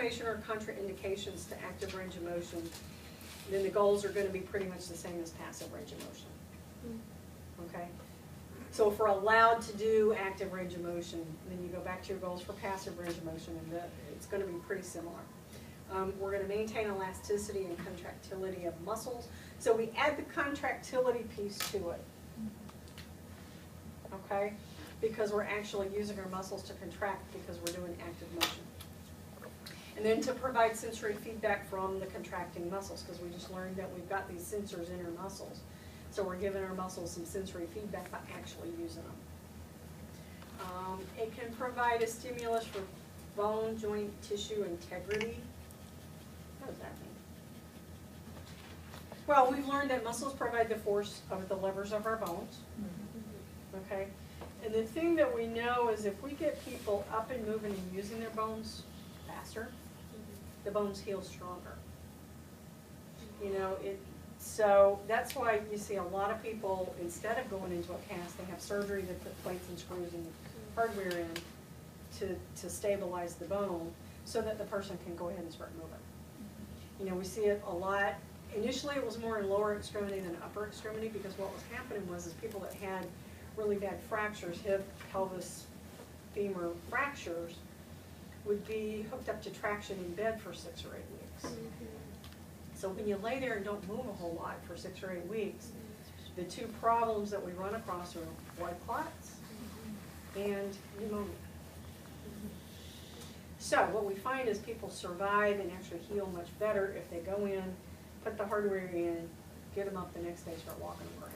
information or contraindications to active range of motion, then the goals are going to be pretty much the same as passive range of motion. Okay? So if we're allowed to do active range of motion, then you go back to your goals for passive range of motion, and it's going to be pretty similar. We're going to maintain elasticity and contractility of muscles. So we add the contractility piece to it. Okay? Because we're actually using our muscles to contract because we're doing active motion. And then to provide sensory feedback from the contracting muscles, because we just learned that we've got these sensors in our muscles. So we're giving our muscles some sensory feedback by actually using them. It can provide a stimulus for bone, joint, tissue integrity. What does that mean? Well, we've learned that muscles provide the force of the levers of our bones. Okay? And the thing that we know is if we get people up and moving and using their bones faster, the bones heal stronger. You know, so that's why you see a lot of people, instead of going into a cast, they have surgery to put plates and screws and hardware in to stabilize the bone so that the person can go ahead and start moving. You know, we see it a lot. Initially it was more in lower extremity than upper extremity because what was happening was people that had really bad fractures, hip, pelvis, femur fractures, would be hooked up to traction in bed for 6 or 8 weeks. So when you lay there and don't move a whole lot for 6 or 8 weeks, the two problems that we run across are blood clots and pneumonia. So what we find is people survive and actually heal much better if they go in, put the hardware in, get them up the next day, start walking around.